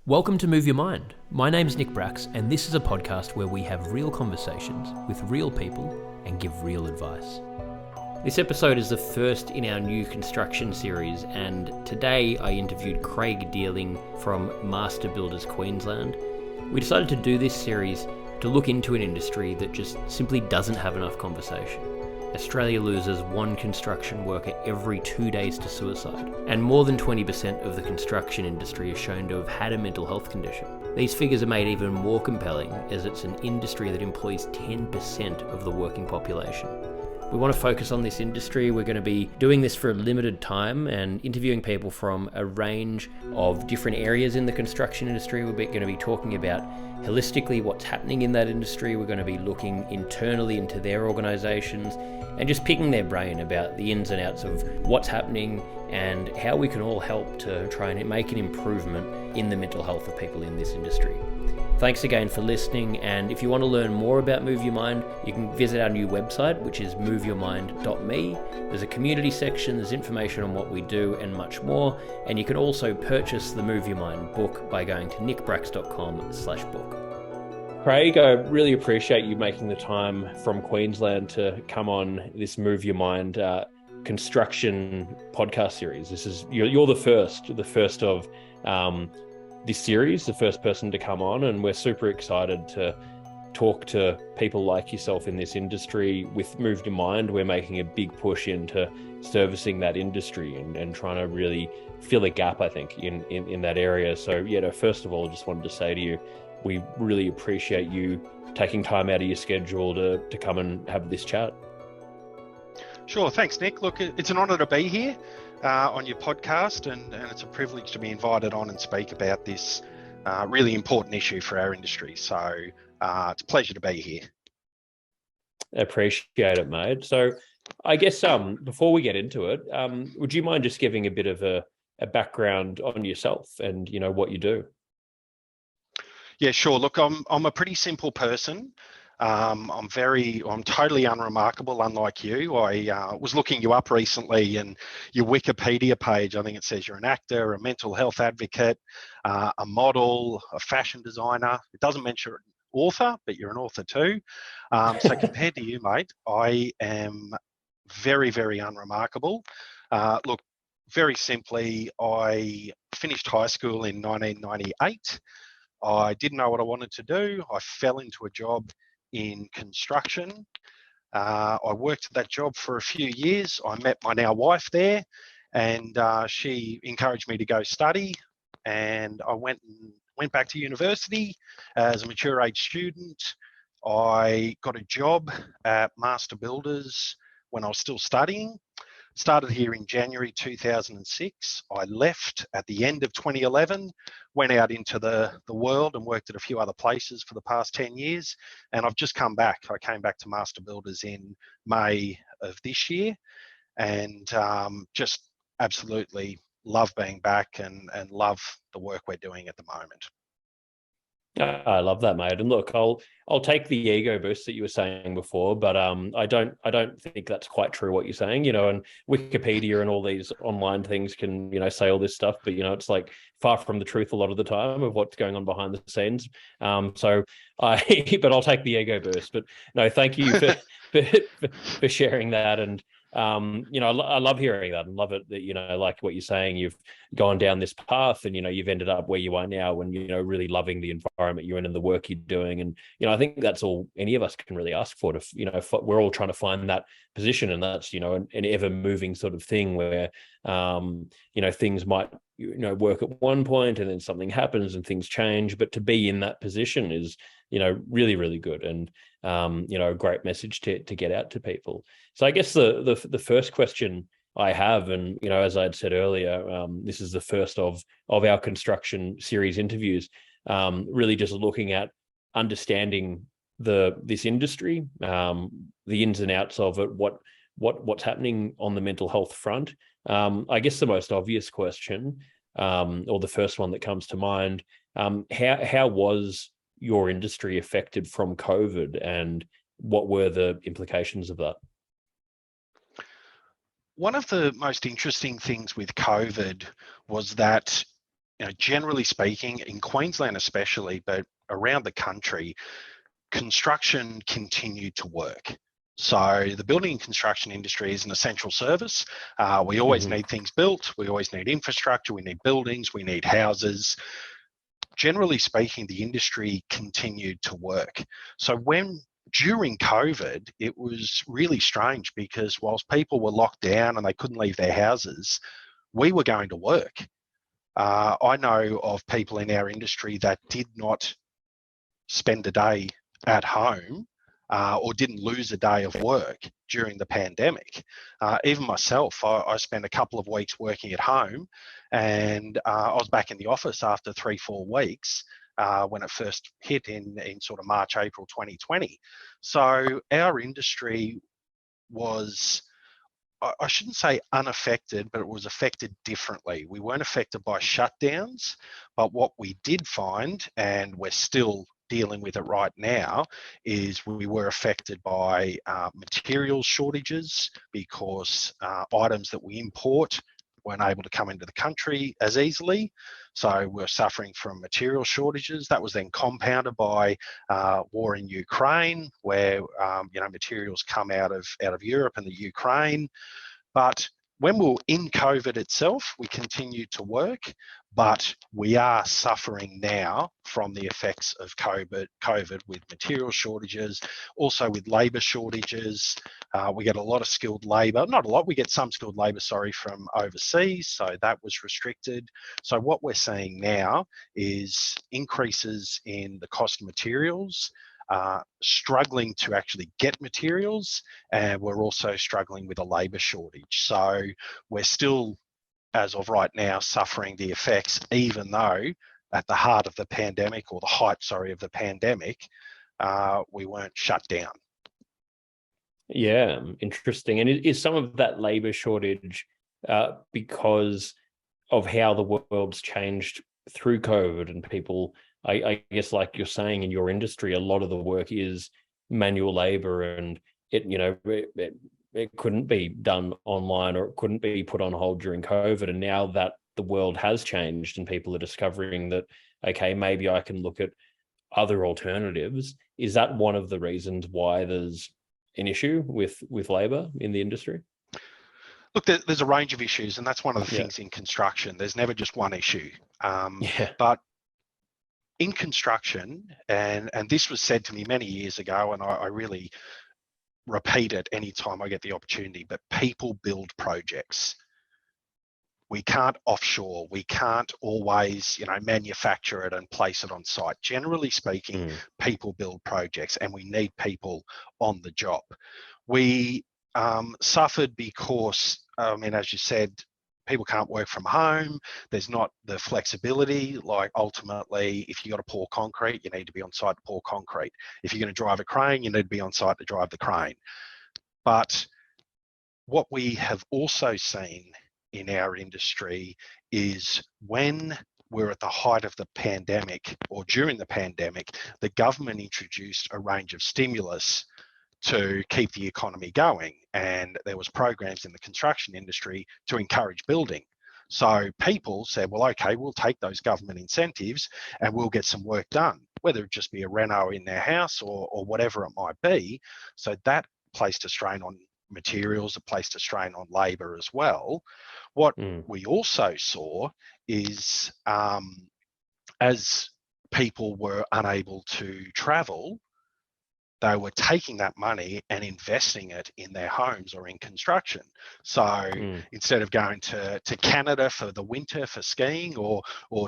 Welcome to Move Your Mind. My name's Nick Bracks, and this is a podcast where we have real conversations with real people and give real advice. This episode is the first in our new construction series, and today I interviewed Craig Dearling from Master Builders Queensland. We decided to do this series to look into an industry that just simply doesn't have enough conversation. Australia loses one construction worker every 2 days to suicide, and more than 20% of the construction industry is shown to have had a mental health condition. These figures are made even more compelling as it's an industry that employs 10% of the working population. We want to focus on this industry. We're going to be doing this for a limited time and interviewing people from a range of different areas in the construction industry. We're going to be talking about holistically what's happening in that industry. We're going to be looking internally into their organisations and just picking their brain about the ins and outs of what's happening and how we can all help to try and make an improvement in the mental health of people in this industry. Thanks again for listening, and if you want to learn more about Move Your Mind, you can visit our new website, which is moveyourmind.me. There's a community section, there's information on what we do and much more, and you can also purchase the Move Your Mind book by going to nickbracks.com/book. Craig, I really appreciate you making the time from Queensland to come on this Move Your Mind construction podcast series. You're the first of this series, the first person to come on, and we're super excited to talk to people like yourself in this industry. With Move Your Mind, we're making a big push into servicing that industry and trying to really fill a gap, I think, in that area. So, first of all, I just wanted to say to you, we really appreciate you taking time out of your schedule to come and have this chat. Sure, thanks, Nick. Look, it's an honour to be here on your podcast, and it's a privilege to be invited on and speak about this really important issue for our industry. So it's a pleasure to be here. Appreciate it, mate. So I guess before we get into it, would you mind just giving a bit of a background on yourself and what you do? Yeah, sure. Look, I'm a pretty simple person. I'm totally unremarkable, unlike you. I was looking you up recently, and your Wikipedia page, I think it says you're an actor, a mental health advocate, a model, a fashion designer. It doesn't mention an author, but you're an author too. So compared to you, mate, I am very, very unremarkable. Look, very simply, I finished high school in 1998. I didn't know what I wanted to do. I fell into a job in construction. I worked at that job for a few years. I met my now wife there, and she encouraged me to go study. And I went back to university as a mature age student. I got a job at Master Builders when I was still studying. Started here in January 2006. I left at the end of 2011, went out into the world and worked at a few other places for the past 10 years. And I've just come back. I came back to Master Builders in May of this year, and just absolutely love being back and love the work we're doing at the moment. I love that, mate. And look, I'll take the ego boost that you were saying before, but I don't think that's quite true what you're saying. And Wikipedia and all these online things can say all this stuff, but it's like far from the truth a lot of the time of what's going on behind the scenes. But I'll take the ego boost. But no, thank you for sharing that. And I love hearing that and love it that, like what you're saying, you've gone down this path and, you've ended up where you are now and, really loving the environment you're in and the work you're doing. And, I think that's all any of us can really ask for we're all trying to find that position. And that's, an ever moving sort of thing where, things might, work at one point and then something happens and things change, but to be in that position is, really, really good. And, a great message to get out to people. So I guess the first question I have, and, as I'd said earlier, this is the first of our construction series interviews, really just looking at understanding this industry, the ins and outs of it, what's happening on the mental health front. I guess the most obvious question, or the first one that comes to mind, how was your industry affected from COVID, and what were the implications of that? One of the most interesting things with COVID was that generally speaking, in Queensland especially, but around the country, construction continued to work. So the building and construction industry is an essential service. We always need things built. We always need infrastructure. We need buildings. We need houses. Generally speaking, the industry continued to work. So during COVID, it was really strange because whilst people were locked down and they couldn't leave their houses, we were going to work. I know of people in our industry that did not spend a day at home or didn't lose a day of work during the pandemic. Even myself, I spent a couple of weeks working at home, and I was back in the office after 3-4 weeks when it first hit in sort of March, April 2020. So our industry was, I shouldn't say unaffected, but it was affected differently. We weren't affected by shutdowns, but what we did find, and we're still dealing with it right now, is we were affected by materials shortages because items that we import weren't able to come into the country as easily. So we're suffering from material shortages. That was then compounded by war in Ukraine, where materials come out of Europe and the Ukraine. But when we were in COVID itself, we continued to work, but we are suffering now from the effects of COVID with material shortages, also with labour shortages. We get a lot of skilled labour, not a lot, we get some skilled labour, from overseas, so that was restricted. So what we're seeing now is increases in the cost of materials, struggling to actually get materials, and we're also struggling with a labour shortage. So we're still, as of right now, suffering the effects, even though at the heart of the pandemic, or the height, of the pandemic, we weren't shut down. Yeah, interesting. And is some of that labour shortage because of how the world's changed through COVID, and people, I guess, like you're saying, in your industry, a lot of the work is manual labor, and it couldn't be done online, or it couldn't be put on hold during COVID. And now that the world has changed and people are discovering that, okay, maybe I can look at other alternatives, is that one of the reasons why there's an issue with labor in the industry? Look, there's a range of issues, and that's one of the things in construction. There's never just one issue. But in construction, and this was said to me many years ago, and I really repeat it anytime I get the opportunity, but people build projects. We can't offshore. We can't always, manufacture it and place it on site. Generally speaking, people build projects, and we need people on the job. We suffered because, as you said, people can't work from home. There's not the flexibility. Like, ultimately, if you got to pour concrete, you need to be on site to pour concrete. If you're going to drive a crane, you need to be on site to drive the crane. But what we have also seen in our industry is, when we're at the height of the pandemic, or during the pandemic, the government introduced a range of stimulus to keep the economy going, and there was programs in the construction industry to encourage building. So people said, well, okay, we'll take those government incentives and we'll get some work done, whether it just be a reno in their house or whatever it might be. So that placed a strain on materials, it placed a strain on labour as well. What we also saw is, as people were unable to travel, they were taking that money and investing it in their homes or in construction. So instead of going to Canada for the winter for skiing, or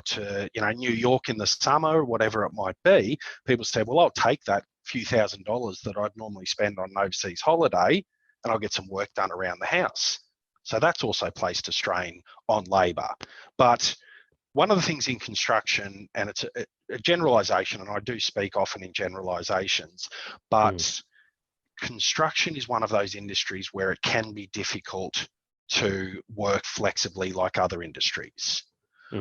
to New York in the summer, or whatever it might be, people said, well, I'll take that few $1,000s that I'd normally spend on an overseas holiday, and I'll get some work done around the house. So that's also placed a strain on labour. But one of the things in construction, and it's a generalisation, and I do speak often in generalisations, but construction is one of those industries where it can be difficult to work flexibly like other industries.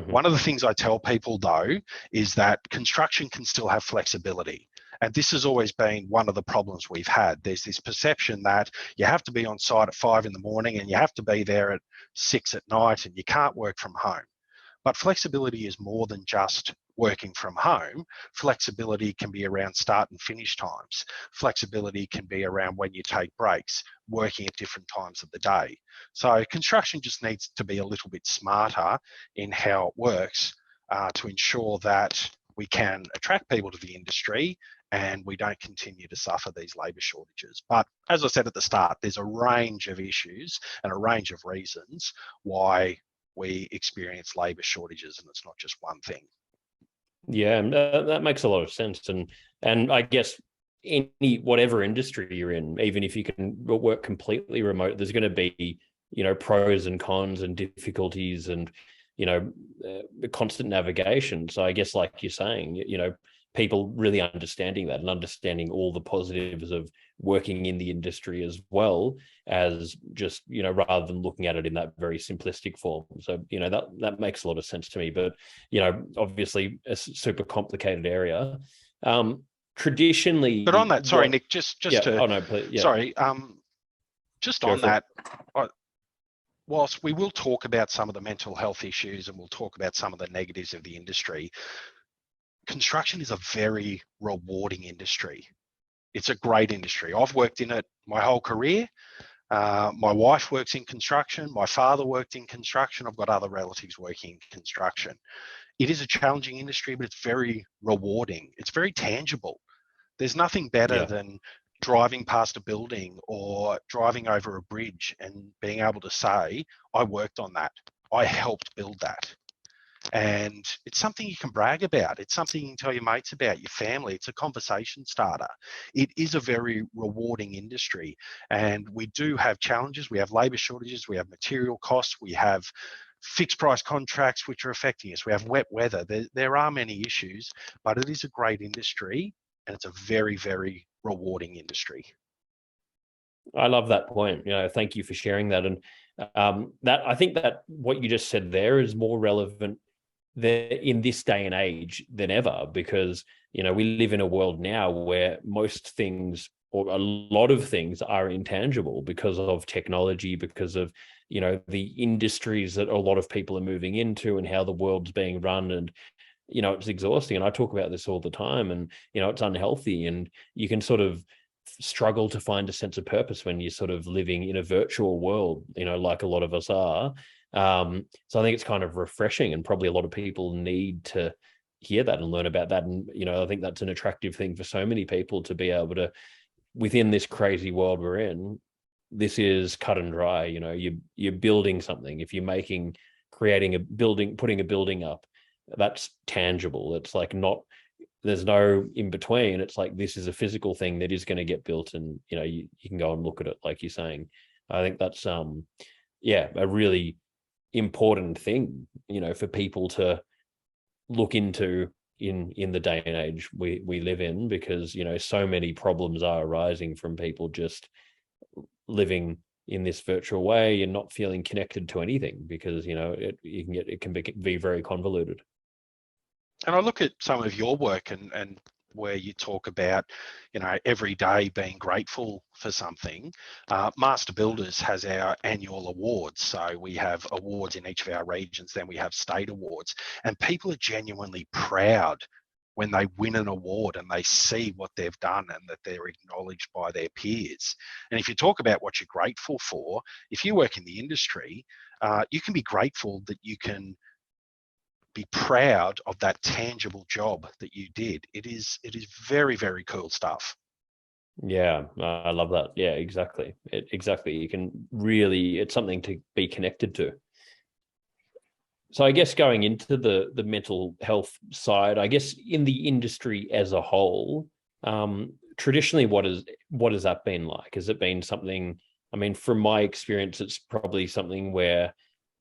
One of the things I tell people, though, is that construction can still have flexibility. And this has always been one of the problems we've had. There's this perception that you have to be on site at 5 in the morning and you have to be there at 6 at night, and you can't work from home. But flexibility is more than just working from home. Flexibility can be around start and finish times. Flexibility can be around when you take breaks, working at different times of the day. So construction just needs to be a little bit smarter in how it works to ensure that we can attract people to the industry and we don't continue to suffer these labour shortages. But as I said at the start, there's a range of issues and a range of reasons why we experience labour shortages, and it's not just one thing. Yeah, that makes a lot of sense. And I guess whatever industry you're in, even if you can work completely remote, there's going to be, pros and cons and difficulties and, constant navigation. So I guess, like you're saying, people really understanding that and understanding all the positives of working in the industry as well as just, rather than looking at it in that very simplistic form. So, that makes a lot of sense to me, but, obviously a super complicated area. Traditionally. But on that, sorry, Nick, just to, oh no, please, yeah. Sorry, just on that, whilst we will talk about some of the mental health issues and we'll talk about some of the negatives of the industry, construction is a very rewarding industry. It's a great industry. I've worked in it my whole career. My wife works in construction. My father worked in construction. I've got other relatives working in construction. It is a challenging industry, but it's very rewarding. It's very tangible. There's nothing better than driving past a building or driving over a bridge and being able to say, I worked on that. I helped build that. And it's something you can brag about. It's something you can tell your mates about, your family. It's a conversation starter. It is a very rewarding industry. And we do have challenges. We have labour shortages. We have material costs. We have fixed price contracts which are affecting us. We have wet weather. There are many issues, but it is a great industry and it's a very, very rewarding industry. I love that point. Thank you for sharing that. And that, I think that what you just said there is more relevant in this day and age than ever, because we live in a world now where most things, or a lot of things, are intangible because of technology, because of the industries that a lot of people are moving into and how the world's being run. And it's exhausting, and I talk about this all the time, and it's unhealthy, and you can sort of struggle to find a sense of purpose when you're sort of living in a virtual world, like a lot of us are. So I think it's kind of refreshing, and probably a lot of people need to hear that and learn about that. And, I think that's an attractive thing for so many people to be able to, within this crazy world we're in, this is cut and dry. You're building something. If you're creating a building, putting a building up, that's tangible. It's like there's no in between. It's like, this is a physical thing that is going to get built, and, you can go and look at it, like you're saying. I think that's, a really important thing, for people to look into in the day and age we live in, because so many problems are arising from people just living in this virtual way and not feeling connected to anything, because it can be very convoluted. And I look at some of your work and where you talk about, every day being grateful for something. Master Builders has our annual awards. So we have awards in each of our regions, then we have state awards. And people are genuinely proud when they win an award and they see what they've done and that they're acknowledged by their peers. And if you talk about what you're grateful for, if you work in the industry, you can be grateful that you can be proud of that tangible job that you did. It is very, very cool stuff. Yeah, I love that. Yeah, exactly. Exactly. You can really, it's something to be connected to. So I guess going into the mental health side, I guess in the industry as a whole, traditionally, what has that been like? Has it been something, from my experience, it's probably something where,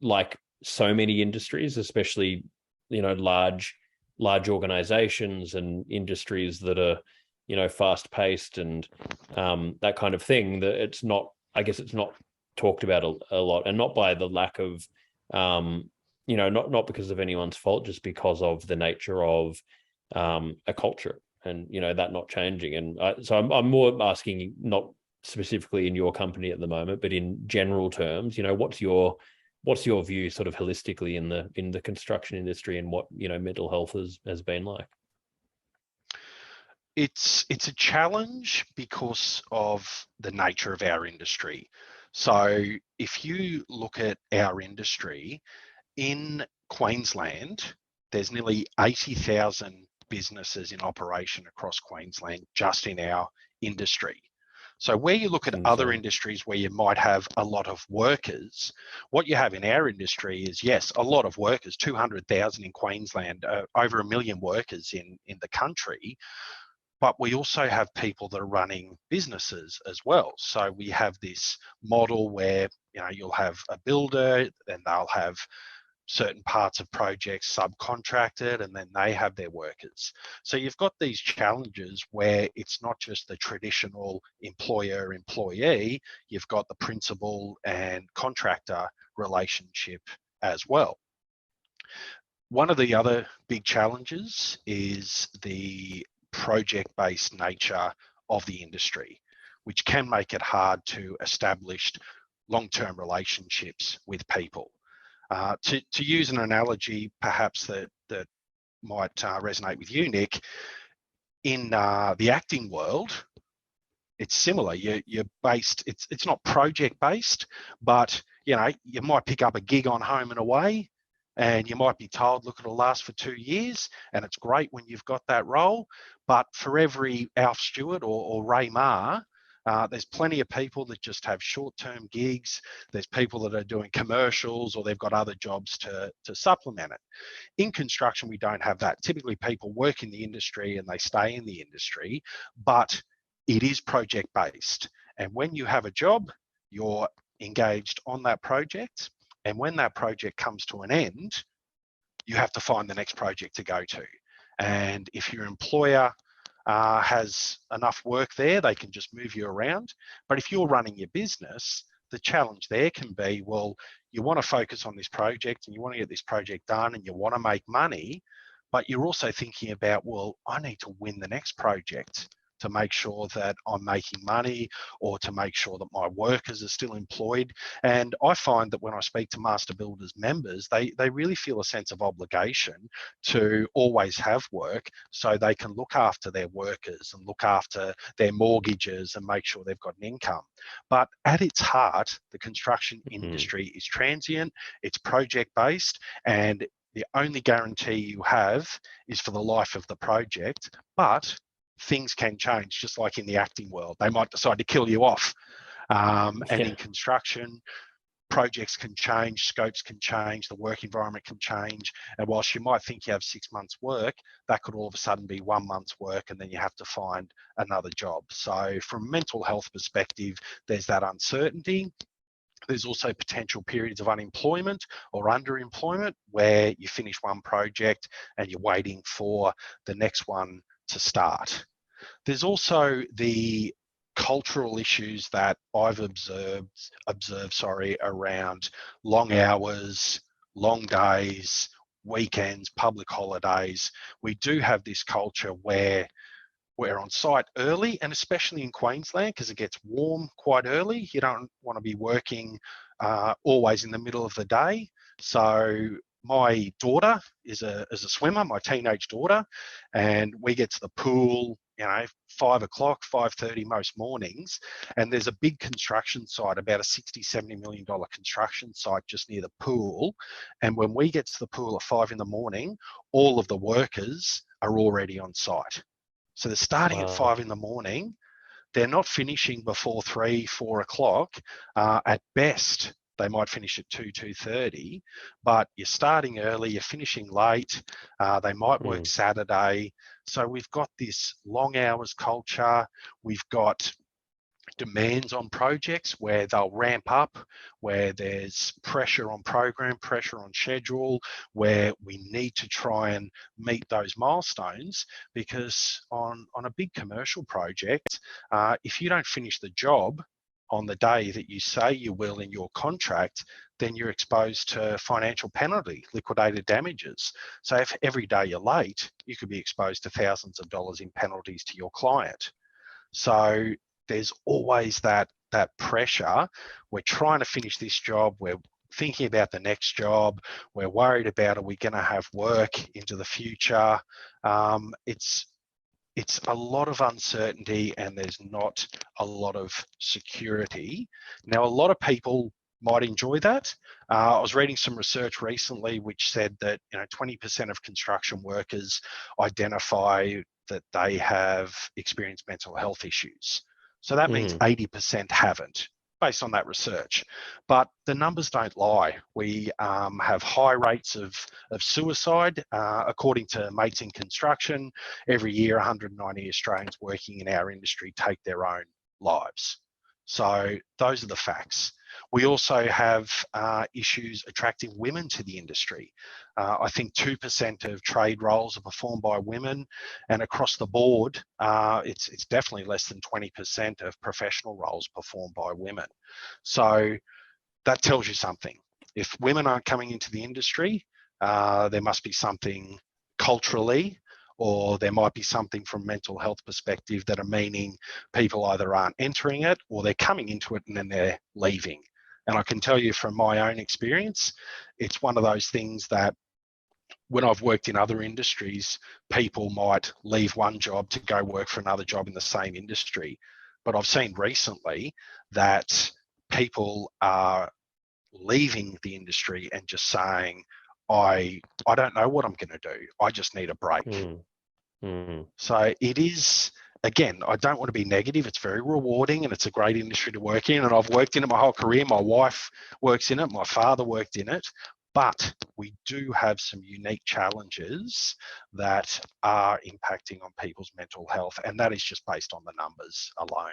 like so many industries, especially large organizations and industries that are fast paced and that kind of thing, that it's not talked about a lot, and not by the lack of not because of anyone's fault, just because of the nature of a culture, and that not changing. And so I'm more asking, not specifically in your company at the moment, but in general terms, what's your What's your view, sort of holistically, in the construction industry, and what mental health has been like? It's a challenge because of the nature of our industry. So if you look at our industry in Queensland, there's nearly 80,000 businesses in operation across Queensland just in our industry. So where you look at other industries where you might have a lot of workers, what you have in our industry is, yes, a lot of workers, 200,000 in Queensland, over 1 million workers in the country, but we also have people that are running businesses as well. So we have this model where you'll have a builder, and they'll have certain parts of projects subcontracted, and then they have their workers. So you've got these challenges where it's not just the traditional employer-employee, you've got the principal and contractor relationship as well. One of the other big challenges is the project-based nature of the industry, which can make it hard to establish long-term relationships with people. To use an analogy perhaps that might resonate with you, Nick, in the acting world, it's similar. You're based, it's not project-based, but you might pick up a gig on Home and Away, and you might be told, look, it'll last for 2 years, and it's great when you've got that role. But for every Alf Stewart or Ray Maher, there's plenty of people that just have short-term gigs. There's people that are doing commercials, or they've got other jobs to supplement it. In construction, we don't have that. Typically, people work in the industry and they stay in the industry, but it is project-based. And when you have a job, you're engaged on that project. And when that project comes to an end, you have to find the next project to go to. And if your employer has enough work there, they can just move you around. But if you're running your business, the challenge there can be, well, you want to focus on this project and you want to get this project done and you want to make money, but you're also thinking about, well, I need to win the next project to make sure that I'm making money, or to make sure that my workers are still employed. And I find that when I speak to Master Builders members, they really feel a sense of obligation to always have work, so they can look after their workers and look after their mortgages and make sure they've got an income. But at its heart, the construction industry is transient, it's project-based, and the only guarantee you have is for the life of the project. But things can change, just like in the acting world. They might decide to kill you off. And in construction, projects can change, scopes can change, the work environment can change. And whilst you might think you have 6 months work, that could all of a sudden be 1 month's work, and then you have to find another job. So from a mental health perspective, there's that uncertainty. There's also potential periods of unemployment or underemployment where you finish one project and you're waiting for the next one to start. There's also the cultural issues that I've observed around long hours, long days, weekends, public holidays. We do have this culture where we're on site early, and especially in Queensland, because it gets warm quite early. You don't want to be working always in the middle of the day. So my daughter is a swimmer, my teenage daughter, and we get to the pool, 5 o'clock, 5:30 most mornings, and there's a big construction site, about a $60-70 million construction site just near the pool. And when we get to the pool at 5 in the morning, all of the workers are already on site. So they're starting at 5 in the morning. They're not finishing before 3-4 o'clock. At best, they might finish at 2:30, but you're starting early, you're finishing late. They might work Saturday. So we've got this long hours culture. We've got demands on projects where they'll ramp up, where there's pressure on program, pressure on schedule, where we need to try and meet those milestones. Because on a big commercial project, if you don't finish the job on the day that you say you will in your contract, then you're exposed to financial penalty, liquidated damages. So if every day you're late, you could be exposed to thousands of dollars in penalties to your client. So there's always that pressure. We're trying to finish this job. We're thinking about the next job. We're worried about, are we going to have work into the future? It's a lot of uncertainty, and there's not a lot of security. Now, a lot of people might enjoy that. I was reading some research recently which said that 20% of construction workers identify that they have experienced mental health issues. So that means 80% haven't, based on that research. But the numbers don't lie. We have high rates of suicide. According to Mates in Construction, every year 190 Australians working in our industry take their own lives. So those are the facts. We also have issues attracting women to the industry. I think 2% of trade roles are performed by women, and across the board, it's definitely less than 20% of professional roles performed by women. So that tells you something. If women aren't coming into the industry, there must be something culturally, or there might be something from mental health perspective that are meaning people either aren't entering it or they're coming into it and then they're leaving. And I can tell you from my own experience, it's one of those things that when I've worked in other industries, people might leave one job to go work for another job in the same industry. But I've seen recently that people are leaving the industry and just saying, I don't know what I'm going to do. I just need a break. So it is, again, I don't want to be negative. It's very rewarding and it's a great industry to work in. And I've worked in it my whole career. My wife works in it. My father worked in it. But we do have some unique challenges that are impacting on people's mental health. And that is just based on the numbers alone.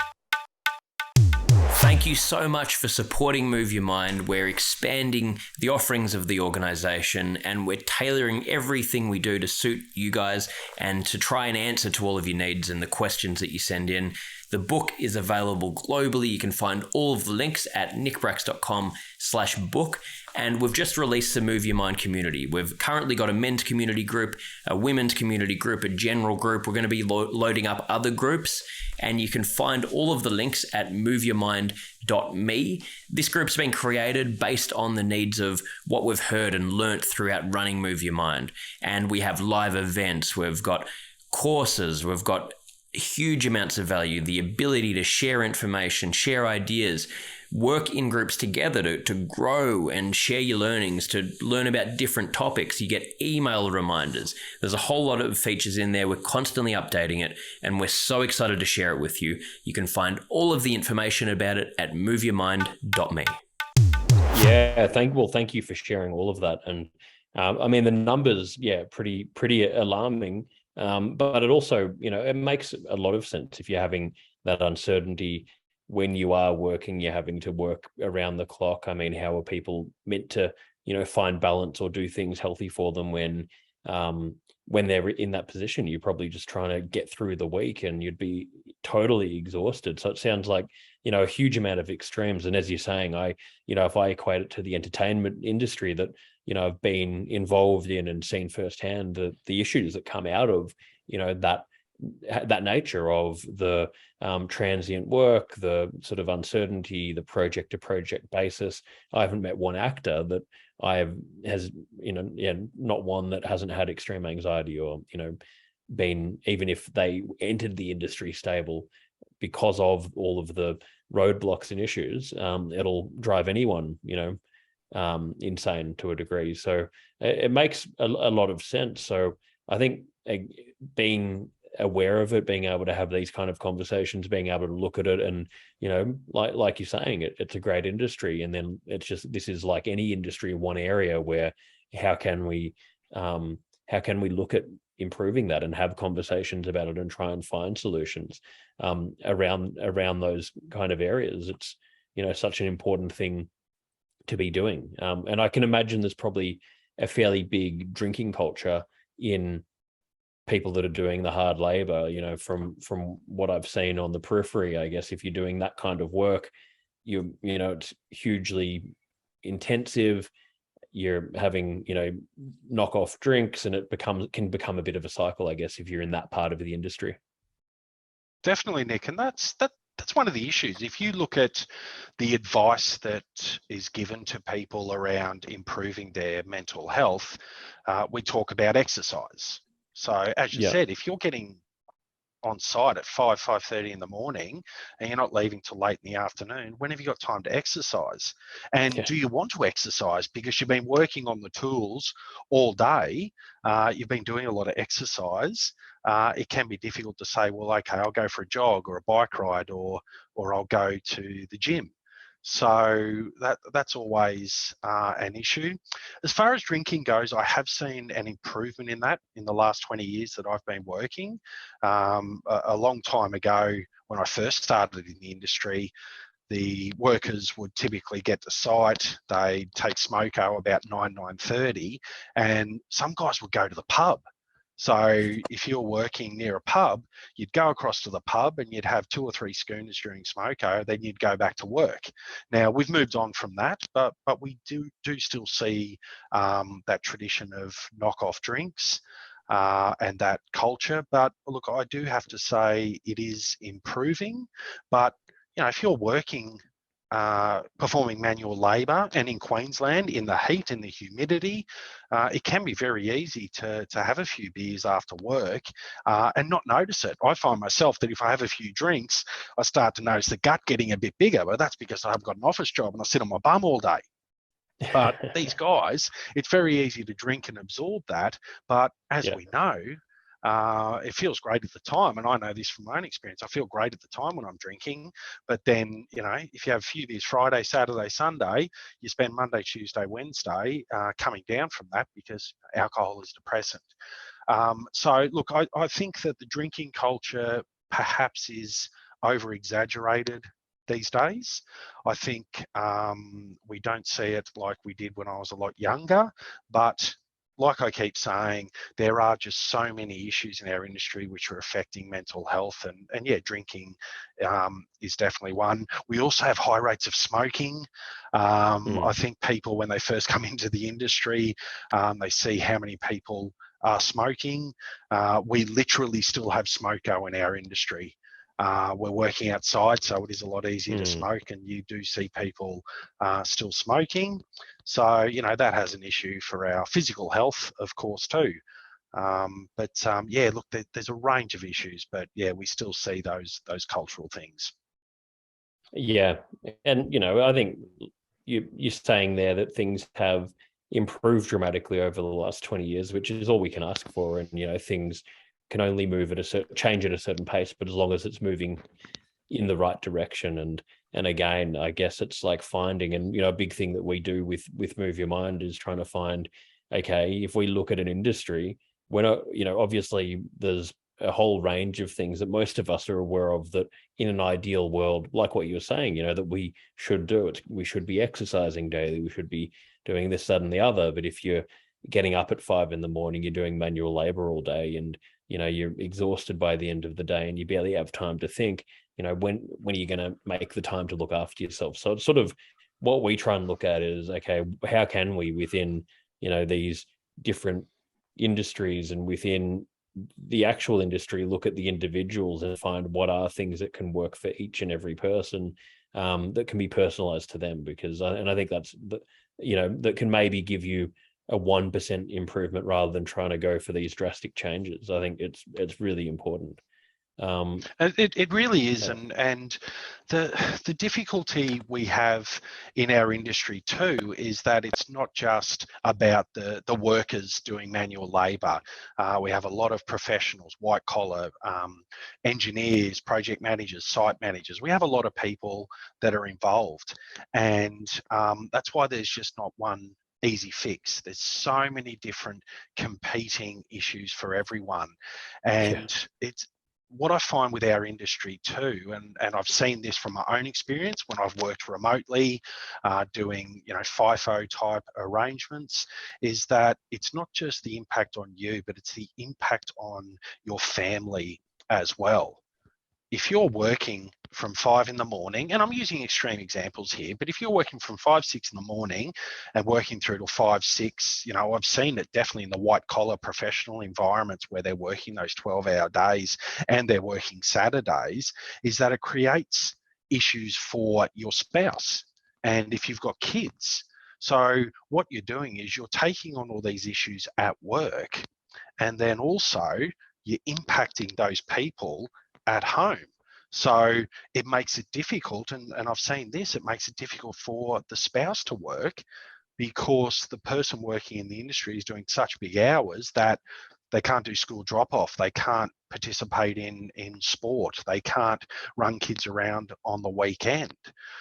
Thank you so much for supporting Move Your Mind. We're expanding the offerings of the organisation and we're tailoring everything we do to suit you guys and to try and answer to all of your needs and the questions that you send in. The book is available globally. You can find all of the links at nickbracks.com/book. And we've just released the Move Your Mind community. We've currently got a men's community group, a women's community group, a general group. We're going to be loading up other groups. And you can find all of the links at moveyourmind.me. This group's been created based on the needs of what we've heard and learnt throughout running Move Your Mind. And we have live events. We've got courses. We've got huge amounts of value, the ability to share information, share ideas, work in groups together to grow and share your learnings, to learn about different topics. You get email reminders. There's a whole lot of features in there. We're constantly updating it and we're so excited to share it with you. You can find all of the information about it at moveyourmind.me. Yeah, thank you for sharing all of that. And I mean, the numbers, pretty alarming. But it also, it makes a lot of sense if you're having that uncertainty when you are working, you're having to work around the clock. I mean, how are people meant to, find balance or do things healthy for them when they're in that position? You're probably just trying to get through the week and you'd be totally exhausted. So it sounds like, a huge amount of extremes. And as you're saying, if I equate it to the entertainment industry that, I've been involved in and seen firsthand the issues that come out of, that nature of the transient work, the sort of uncertainty, the project to project basis. I haven't met one actor that not one that hasn't had extreme anxiety or, been, even if they entered the industry stable, because of all of the roadblocks and issues, it'll drive anyone, insane to a degree. So it makes a lot of sense. So I think being aware of it, being able to have these kind of conversations, being able to look at it and, like you're saying, it's a great industry. And then it's just, this is like any industry, one area where how can we look at improving that and have conversations about it and try and find solutions around those kind of areas. It's, such an important thing to be doing. And I can imagine there's probably a fairly big drinking culture in people that are doing the hard labor, from what I've seen on the periphery. I guess if you're doing that kind of work, it's hugely intensive. You're having, knock off drinks, and it can become a bit of a cycle, I guess, if you're in that part of the industry. Definitely, Nick. And that's one of the issues. If you look at the advice that is given to people around improving their mental health, we talk about exercise. So as you said, if you're getting on site at 5:30 in the morning and you're not leaving till late in the afternoon, when have you got time to exercise? And do you want to exercise because you've been working on the tools all day, you've been doing a lot of exercise, it can be difficult to say, well, okay, I'll go for a jog or a bike ride, or I'll go to the gym. So that's always an issue. As far as drinking goes, I have seen an improvement in that in the last 20 years that I've been working. A long time ago, when I first started in the industry, the workers would typically get to site, they'd take smoko about 9:30, and some guys would go to the pub. So if you're working near a pub, you'd go across to the pub and you'd have 2 or 3 schooners during smoko, then you'd go back to work. Now, we've moved on from that, but we do still see that tradition of knock-off drinks and that culture. But look, I do have to say it is improving. But, you know, if you're working performing manual labour, and in Queensland, in the heat, in the humidity, it can be very easy to have a few beers after work and not notice it. I find myself that if I have a few drinks, I start to notice the gut getting a bit bigger, but that's because I've got an office job and I sit on my bum all day. But these guys, it's very easy to drink and absorb that. But as we know, it feels great at the time, and I know this from my own experience. I feel great at the time when I'm drinking, but then, you know, if you have a few beers Friday, Saturday, Sunday, you spend Monday, Tuesday, Wednesday coming down from that because alcohol is depressant. So, look, I think that the drinking culture perhaps is over-exaggerated these days. I think we don't see it like we did when I was a lot younger, but like I keep saying, there are just so many issues in our industry which are affecting mental health, and yeah, drinking is definitely one. We also have high rates of smoking. I think people, when they first come into the industry, they see how many people are smoking. We literally still have smoko in our industry. We're working outside, so it is a lot easier to smoke, and you do see people still smoking. So, you know, that has an issue for our physical health, of course, too. Yeah, look, there's a range of issues, but yeah, we still see those cultural things. Yeah, and you know, I think you're saying there that things have improved dramatically over the last 20 years, which is all we can ask for, and you know, things can only move at change at a certain pace, but as long as it's moving in the right direction. And again, I guess it's like finding, and you know, a big thing that we do with Move Your Mind is trying to find, okay, if we look at an industry, we're not, you know, obviously there's a whole range of things that most of us are aware of that in an ideal world, like what you were saying, you know, that we should do it. We should be exercising daily. We should be doing this, that, and the other. But if you're getting up at 5 a.m, you're doing manual labor all day, and you know, you're exhausted by the end of the day and you barely have time to think, you know, when are you going to make the time to look after yourself? So it's sort of what we try and look at is, okay, how can we within, you know, these different industries and within the actual industry, look at the individuals and find what are things that can work for each and every person, that can be personalized to them. Because, and I think that's, you know, that can maybe give you a 1% improvement rather than trying to go for these drastic changes. I think it's really important. It really is, and the difficulty we have in our industry too is that it's not just about the workers doing manual labour. We have a lot of professionals, white collar, engineers, project managers, site managers. We have a lot of people that are involved, and that's why there's just not one easy fix. There's so many different competing issues for everyone, and it's what I find with our industry too, and I've seen this from my own experience when I've worked remotely, doing, you know, FIFO type arrangements, is that it's not just the impact on you, but it's the impact on your family as well. If you're working from 5 in the morning, and I'm using extreme examples here, but if you're working from 5, 6 in the morning and working through till 5, 6, I've seen it definitely in the white collar professional environments where they're working those 12-hour days and they're working Saturdays, is that it creates issues for your spouse. And if you've got kids, so what you're doing is you're taking on all these issues at work, and then also you're impacting those people at home. So it makes it difficult, and I've seen this, it makes it difficult for the spouse to work because the person working in the industry is doing such big hours that they can't do school drop-off, they can't participate in sport, they can't run kids around on the weekend.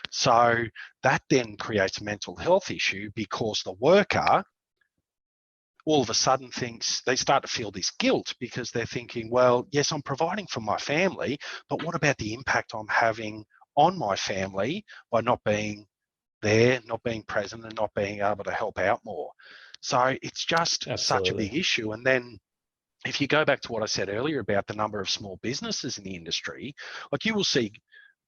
So that then creates a mental health issue because the worker all of a sudden they start to feel this guilt because they're thinking, well, yes, I'm providing for my family, but what about the impact I'm having on my family by not being there, not being present, and not being able to help out more? So it's just such a big issue. And then if you go back to what I said earlier about the number of small businesses in the industry, like you will see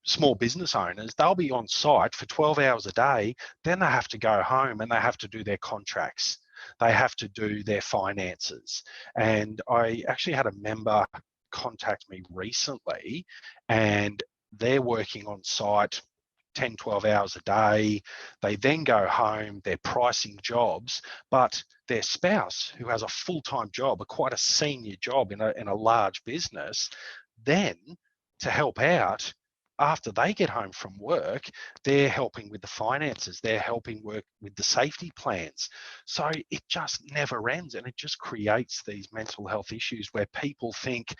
small business owners, they'll be on site for 12 hours a day, then they have to go home and they have to do their contracts. They have to do their finances. And I actually had a member contact me recently, and they're working on site 10, 12 hours a day. They then go home, they're pricing jobs, but their spouse, who has a full-time job, quite a senior job in a large business, then to help out, after they get home from work, they're helping with the finances, they're helping work with the safety plans. So it just never ends, and it just creates these mental health issues where people think,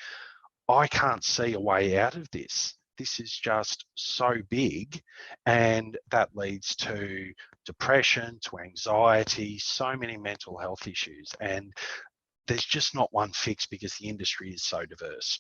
I can't see a way out of this. This is just so big, and that leads to depression, to anxiety, so many mental health issues. And there's just not one fix because the industry is so diverse.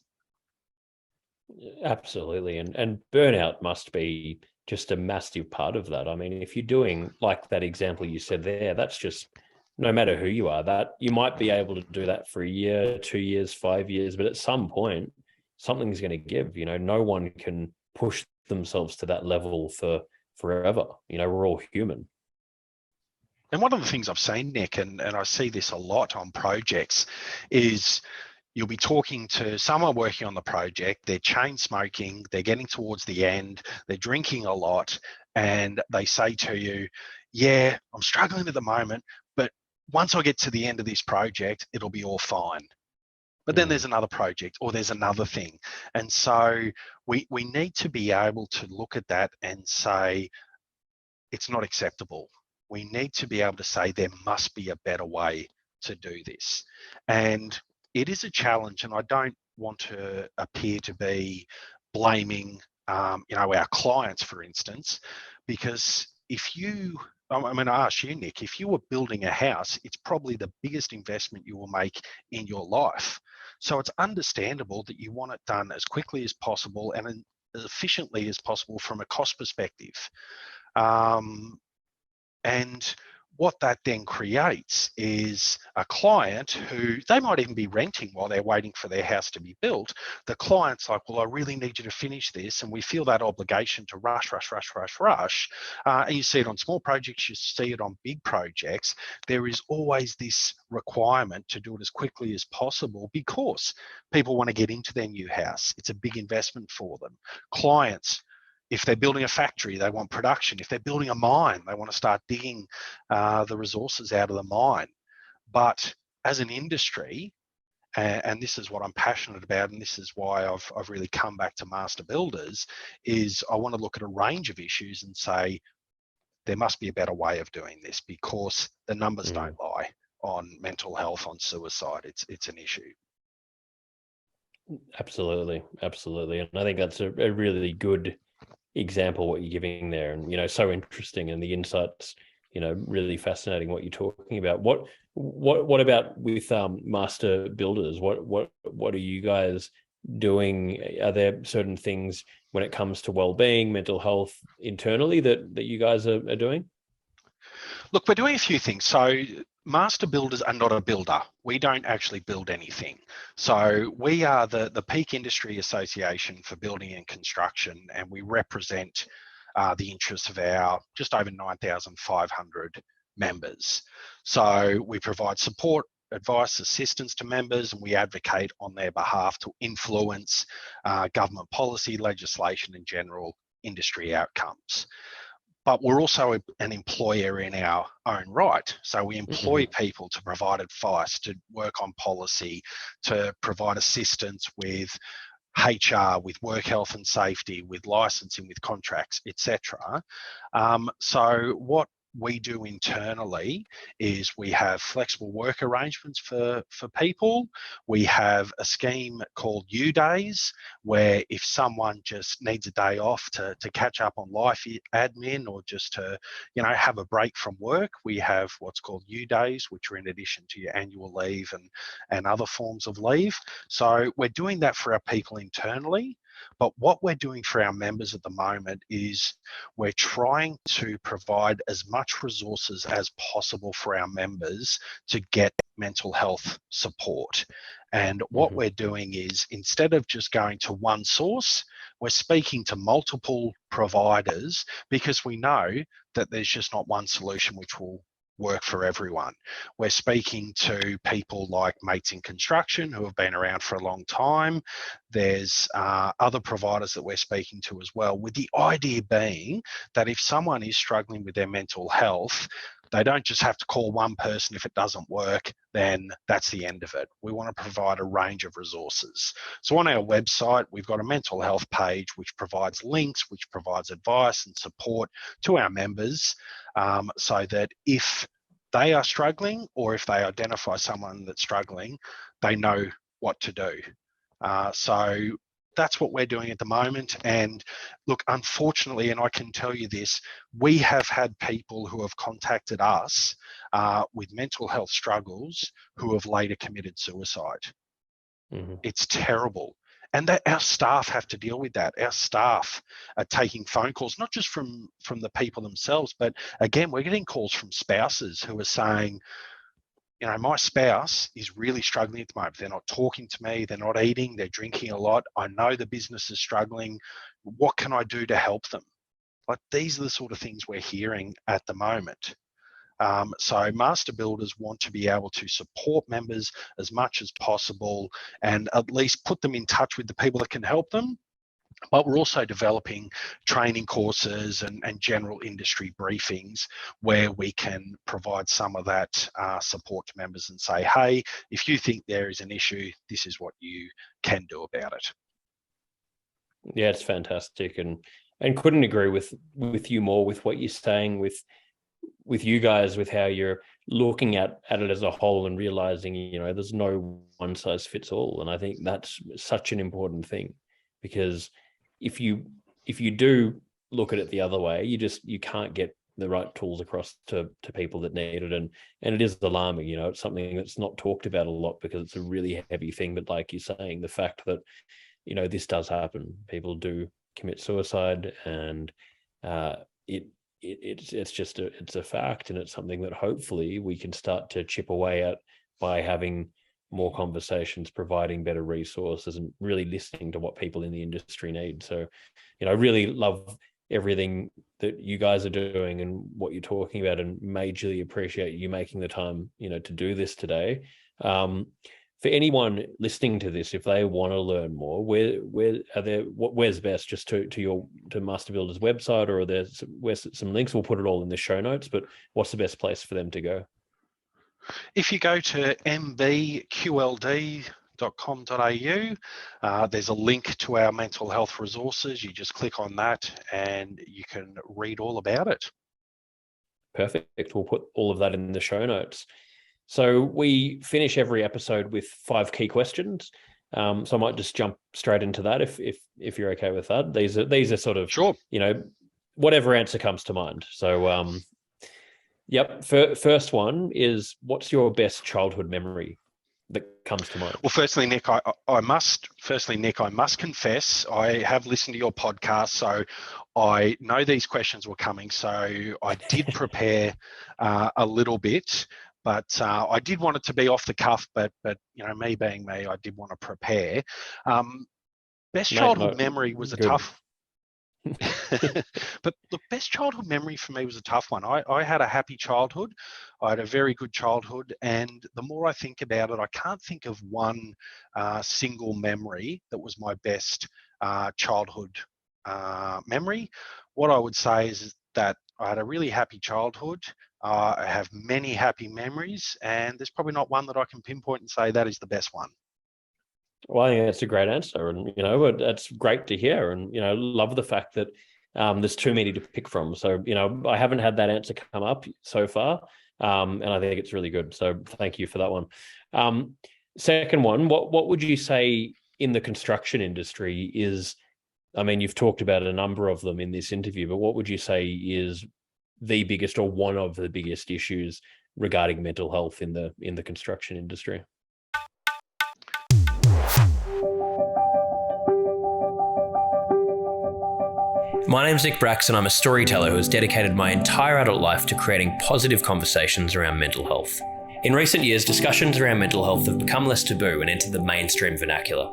Absolutely. And burnout must be just a massive part of that. I mean, if you're doing like that example you said there, that's just, no matter who you are, that you might be able to do that for a year, 2 years, 5 years, but at some point, something's going to give. No one can push themselves to that level for forever. We're all human. And one of the things I've seen, Nick, and I see this a lot on projects, is you'll be talking to someone working on the project, they're chain smoking, they're getting towards the end, they're drinking a lot, and they say to you, yeah, I'm struggling at the moment, but once I get to the end of this project, it'll be all fine. But then there's another project or there's another thing. And so we need to be able to look at that and say, it's not acceptable. We need to be able to say there must be a better way to do this. And it is a challenge, and I don't want to appear to be blaming, our clients, for instance, because I'm going to ask you, Nick, if you were building a house, it's probably the biggest investment you will make in your life. So it's understandable that you want it done as quickly as possible and as efficiently as possible from a cost perspective. And what that then creates is a client who they might even be renting while they're waiting for their house to be built. The client's like, well, I really need you to finish this. And we feel that obligation to rush. And you see it on small projects, you see it on big projects. There is always this requirement to do it as quickly as possible because people want to get into their new house. It's a big investment for them. Clients, if they're building a factory, they want production. If they're building a mine, they want to start digging the resources out of the mine. But as an industry, and this is what I'm passionate about, and this is why I've really come back to Master Builders, is I want to look at a range of issues and say, there must be a better way of doing this because the numbers don't lie on mental health, on suicide. It's an issue. Absolutely. And I think that's a really good example what you're giving there, and so interesting, and the insights, really fascinating what you're talking about. What about with Master Builders? What are you guys doing? Are there certain things when it comes to well-being, mental health internally that you guys are doing? Look, we're doing a few things. So master builders are not a builder. We don't actually build anything. So we are the peak industry association for building and construction, and we represent the interests of our just over 9,500 members. So we provide support, advice, assistance to members, and we advocate on their behalf to influence government policy, legislation, and general industry outcomes. But we're also an employer in our own right. So we employ people to provide advice, to work on policy, to provide assistance with HR, with work health and safety, with licensing, with contracts, etc. So what we do internally is we have flexible work arrangements for people. We have a scheme called U Days, where if someone just needs a day off to catch up on life admin, or just to, have a break from work, we have what's called U Days, which are in addition to your annual leave and other forms of leave. So we're doing that for our people internally. But what we're doing for our members at the moment is we're trying to provide as much resources as possible for our members to get mental health support. And what we're doing is, instead of just going to one source, we're speaking to multiple providers, because we know that there's just not one solution which will work for everyone. We're speaking to people like Mates in Construction, who have been around for a long time. There's other providers that we're speaking to as well, with the idea being that if someone is struggling with their mental health, they don't just have to call one person. If it doesn't work, then that's the end of it. We want to provide a range of resources. So on our website, we've got a mental health page which provides links, which provides advice and support to our members, so that if they are struggling, or if they identify someone that's struggling, they know what to do. So that's what we're doing at the moment. And look, unfortunately, and I can tell you this, we have had people who have contacted us with mental health struggles who have later committed suicide. It's terrible. And that our staff have to deal with that. Our staff are taking phone calls, not just from the people themselves, but again, we're getting calls from spouses who are saying, my spouse is really struggling at the moment. They're not talking to me. They're not eating. They're drinking a lot. I know the business is struggling. What can I do to help them? Like, these are the sort of things we're hearing at the moment. So master builders want to be able to support members as much as possible, and at least put them in touch with the people that can help them. But we're also developing training courses and general industry briefings where we can provide some of that support to members and say, hey, if you think there is an issue, this is what you can do about it. Yeah, it's fantastic, and couldn't agree with you more with what you're saying with you guys, with how you're looking at it as a whole and realizing, there's no one size fits all. And I think that's such an important thing, because if you do look at it the other way, you can't get the right tools across to people that need it. And it is alarming, it's something that's not talked about a lot because it's a really heavy thing. But like you're saying, the fact that, this does happen, people do commit suicide, and it's a fact, and it's something that hopefully we can start to chip away at by having more conversations, providing better resources, and really listening to what people in the industry need. So, I really love everything that you guys are doing and what you're talking about, and majorly appreciate you making the time, to do this today. For anyone listening to this, if they want to learn more, where's best? Just to Master Builder's website, or where's some links? We'll put it all in the show notes, but what's the best place for them to go? If you go to mbqld.com.au, there's a link to our mental health resources. You just click on that and you can read all about it. Perfect. We'll put all of that in the show notes. So we finish every episode with 5 key questions. So I might just jump straight into that if you're okay with that. These are sort of, sure, whatever answer comes to mind. So yep. First one is, what's your best childhood memory that comes to mind? Well, firstly, Nick, I must confess, I have listened to your podcast, so I know these questions were coming. So I did prepare a little bit. But I did want it to be off the cuff, but me being me, I did want to prepare. Best childhood memory was a tough. But the best childhood memory for me was a tough one. I had a happy childhood. I had a very good childhood, and the more I think about it, I can't think of one single memory that was my best childhood memory. What I would say is that I had a really happy childhood. I have many happy memories, and there's probably not one that I can pinpoint and say that is the best one. Well, I think that's a great answer, and that's great to hear, and love the fact that there's too many to pick from. So I haven't had that answer come up so far, and I think it's really good. So thank you for that one. Second one, what would you say in the construction industry is? I mean, you've talked about a number of them in this interview, but what would you say is the biggest or one of the biggest issues regarding mental health in the construction industry? My name's Nick Bracks, and I'm a storyteller who has dedicated my entire adult life to creating positive conversations around mental health. In recent years, discussions around mental health have become less taboo and entered the mainstream vernacular.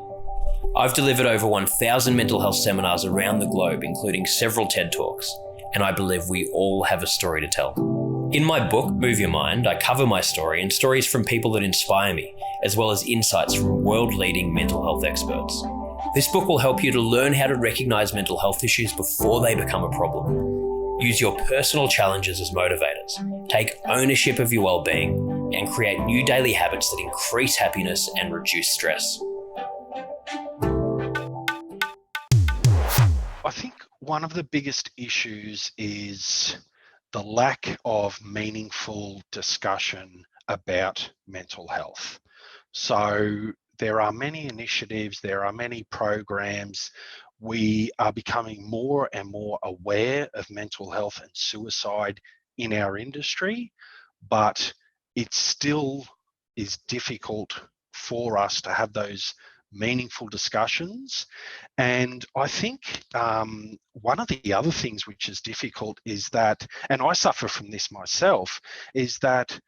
I've delivered over 1,000 mental health seminars around the globe, including several TED Talks, and I believe we all have a story to tell. In my book, Move Your Mind, I cover my story and stories from people that inspire me, as well as insights from world-leading mental health experts. This book will help you to learn how to recognize mental health issues before they become a problem. Use your personal challenges as motivators, take ownership of your well-being, and create new daily habits that increase happiness and reduce stress. I think one of the biggest issues is the lack of meaningful discussion about mental health. So there are many initiatives, there are many programs. We are becoming more and more aware of mental health and suicide in our industry, but it still is difficult for us to have those meaningful discussions. And I think one of the other things which is difficult is that, and I suffer from this myself, is that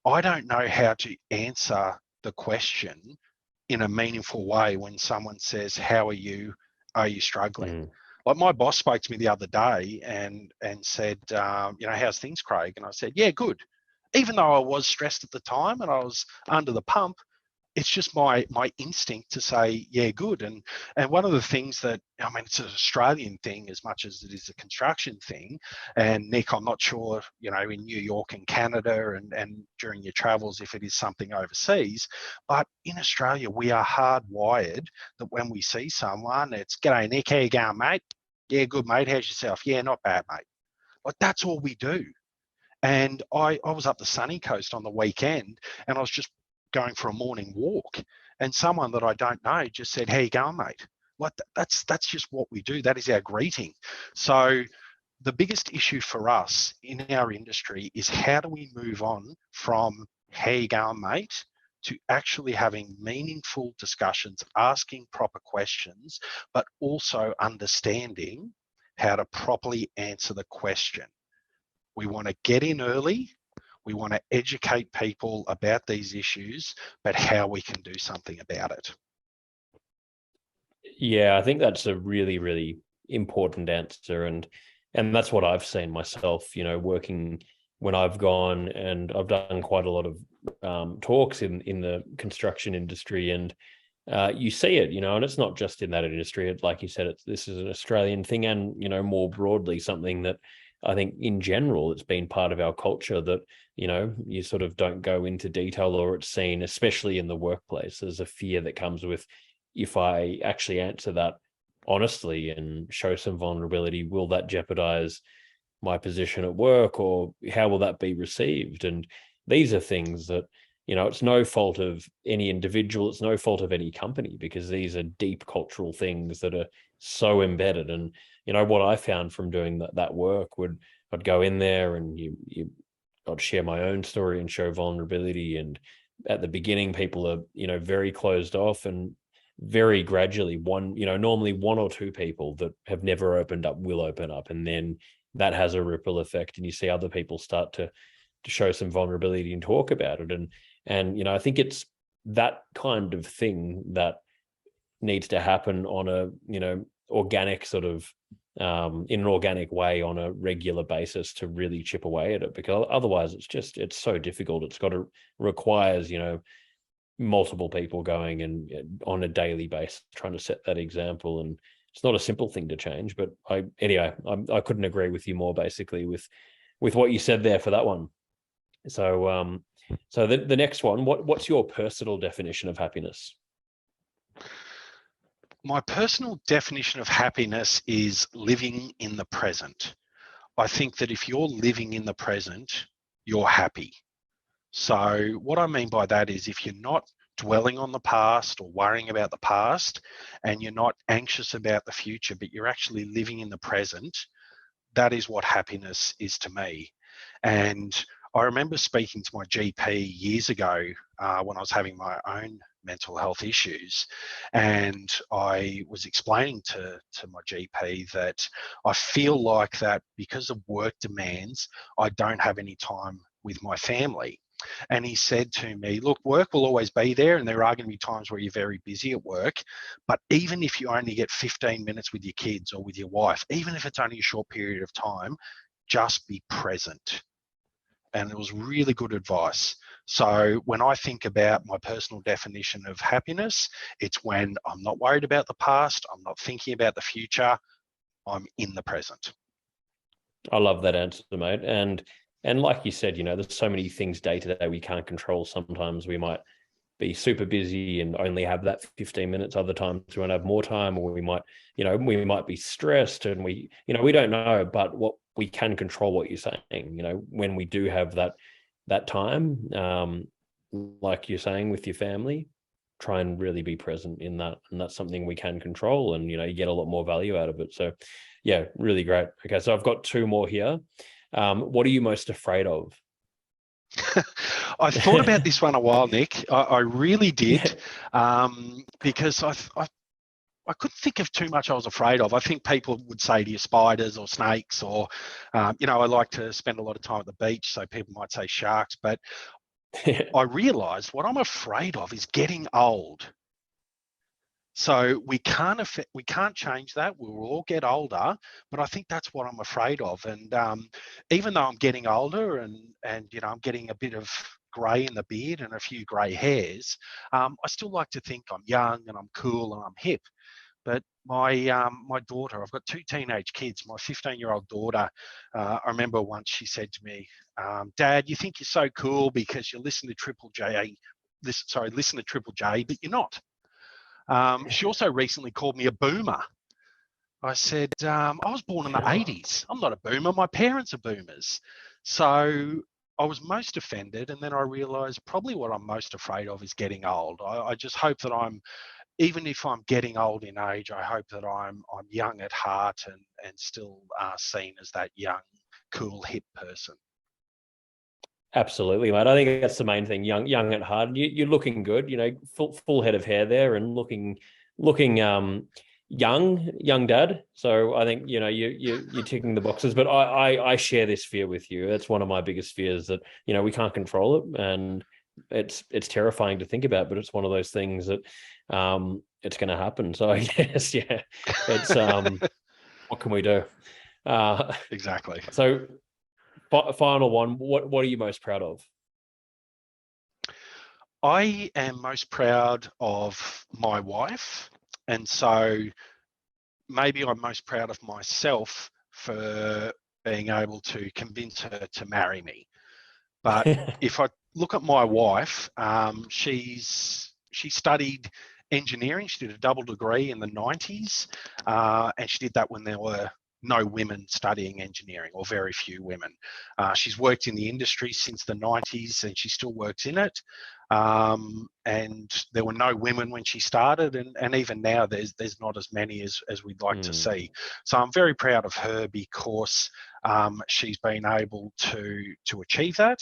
I don't know how to answer the question in a meaningful way when someone says, how are you? Are you struggling? Like my boss spoke to me the other day and said, how's things, Craig? And I said, yeah, good. Even though I was stressed at the time and I was under the pump, it's just my instinct to say, yeah, good. And one of the things that, it's an Australian thing as much as it is a construction thing. And Nick, I'm not sure, in New York and Canada and during your travels, if it is something overseas, but in Australia, we are hardwired that when we see someone, it's, g'day, Nick, how you going, mate? Yeah, good, mate. How's yourself? Yeah, not bad, mate. Like, that's all we do. And I was up the sunny coast on the weekend and I was just going for a morning walk and someone that I don't know just said, how you going, mate? Like that's just what we do. That is our greeting. So the biggest issue for us in our industry is how do we move on from how you going, mate, to actually having meaningful discussions, asking proper questions, but also understanding how to properly answer the question. We want to get in early. We want to educate people about these issues, but how we can do something about it. Yeah, I think that's a really, really important answer. And that's what I've seen myself, working when I've gone, and I've done quite a lot of talks in the construction industry, and you see it, and it's not just in that industry. Like you said, this is an Australian thing, and, more broadly, something that I think in general, it's been part of our culture that, you sort of don't go into detail, or it's seen, especially in the workplace, there's a fear that comes with, if I actually answer that honestly and show some vulnerability, will that jeopardize my position at work, or how will that be received? And these are things that, it's no fault of any individual, it's no fault of any company, because these are deep cultural things that are so embedded. And, what I found from doing that work I'd go in there and I'd share my own story and show vulnerability. And at the beginning, people are, very closed off, and very gradually normally one or two people that have never opened up will open up. And then that has a ripple effect, and you see other people start to show some vulnerability and talk about it. And I think it's that kind of thing that needs to happen on a organic sort of in an organic way on a regular basis to really chip away at it, because otherwise it's so difficult. It's got to requires multiple people going and on a daily basis trying to set that example, and it's not a simple thing to change. But I couldn't agree with you more, basically, with what you said there for that one. So the next one, what's your personal definition of happiness? My personal definition of happiness is living in the present. I think that if you're living in the present, you're happy. So what I mean by that is, if you're not dwelling on the past or worrying about the past, and you're not anxious about the future, but you're actually living in the present, that is what happiness is to me. And I remember speaking to my GP years ago when I was having my own mental health issues, and I was explaining to my GP that I feel like that because of work demands, I don't have any time with my family. And he said to me, look, work will always be there, and there are going to be times where you're very busy at work, but even if you only get 15 minutes with your kids or with your wife, even if it's only a short period of time, just be present. And it was really good advice. So when I think about my personal definition of happiness, it's when I'm not worried about the past, I'm not thinking about the future, I'm in the present. I love that answer, mate. And like you said, there's so many things day to day we can't control. Sometimes we might be super busy and only have that 15 minutes. Other times we might have more time, or we might be stressed, and we don't know. But what we can control, what you're saying, when we do have that time, like you're saying, with your family, try and really be present in that. And that's something we can control, and, you get a lot more value out of it. So yeah, really great. Okay. So I've got two more here. What are you most afraid of? I thought about this one a while, Nick. I really did, because I couldn't think of too much I was afraid of. I think people would say to you spiders or snakes, or, I like to spend a lot of time at the beach, so people might say sharks. But I realised what I'm afraid of is getting old. So we can't change that. We'll all get older, but I think that's what I'm afraid of. And even though I'm getting older and I'm getting a bit of grey in the beard and a few grey hairs, I still like to think I'm young and I'm cool and I'm hip. But my daughter, I've got two teenage kids. My 15-year-old daughter, I remember once she said to me, "Dad, you think you're so cool because you listen to Triple J, but you're not." She also recently called me a boomer. I said, I was born in the 80s. I'm not a boomer. My parents are boomers. So I was most offended. And then I realised probably what I'm most afraid of is getting old. I just hope that even if I'm getting old in age, I hope that I'm young at heart and still seen as that young, cool, hip person. Absolutely, mate. I think that's the main thing. Young at heart. You're looking good. Full head of hair there, and looking young dad. So I think you're ticking the boxes. But I share this fear with you. That's one of my biggest fears, that we can't control it, and it's terrifying to think about. But it's one of those things that it's going to happen. So I guess it's what can we do? Exactly. So. Final one. What are you most proud of? I am most proud of my wife, and so maybe I'm most proud of myself for being able to convince her to marry me. But if I look at my wife, she studied engineering. She did a double degree in the 90s, and she did that when there were no women studying engineering, or very few women. She's worked in the industry since the 90s, and she still works in it. And there were no women when she started, and even now there's not as many as we'd like to see. So I'm very proud of her because she's been able to achieve that.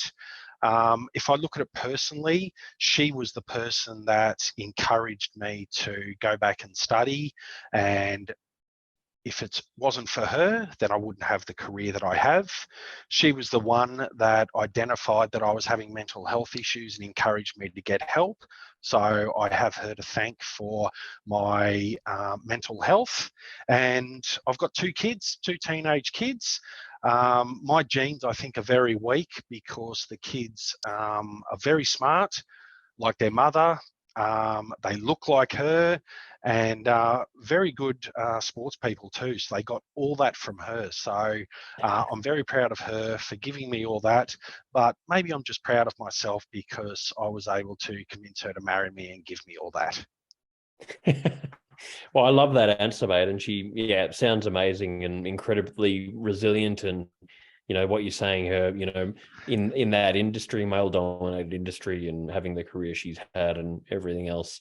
If I look at it personally, she was the person that encouraged me to go back and study, and if it wasn't for her, then I wouldn't have the career that I have. She was the one that identified that I was having mental health issues and encouraged me to get help. So I have her to thank for my mental health. And I've got 2 kids, 2 teenage kids. My genes, I think, are very weak because the kids are very smart, like their mother. They look like her, and very good sports people too. So they got all that from her. So I'm very proud of her for giving me all that. But maybe I'm just proud of myself because I was able to convince her to marry me and give me all that. Well, I love that answer, mate. And she, it sounds amazing and incredibly resilient. And, what you're saying, her, in that industry, male-dominated industry, and having the career she's had and everything else,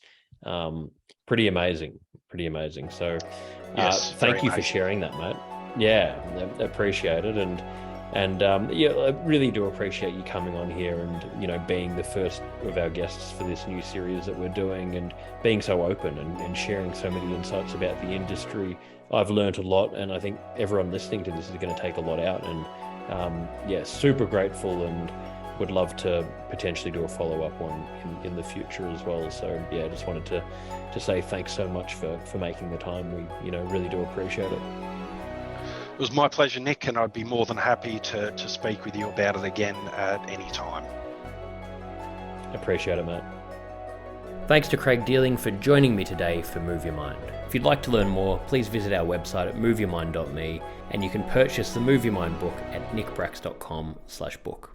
pretty amazing. So Yes, thank you for sharing that, mate. Yeah, I appreciate it. And I really do appreciate you coming on here and, being the first of our guests for this new series that we're doing, and being so open and sharing so many insights about the industry. I've learned a lot, and I think everyone listening to this is going to take a lot out. And super grateful, and would love to potentially do a follow-up one in the future as well. So I just wanted to say thanks so much for making the time. We really do appreciate it. It was my pleasure, Nick, and I'd be more than happy to speak with you about it again at any time. Appreciate it, mate. Thanks to Craig Dearling for joining me today for Move Your Mind. If you'd like to learn more, please visit our website at moveyourmind.me, and you can purchase the Move Your Mind book at nickbracks.com/book.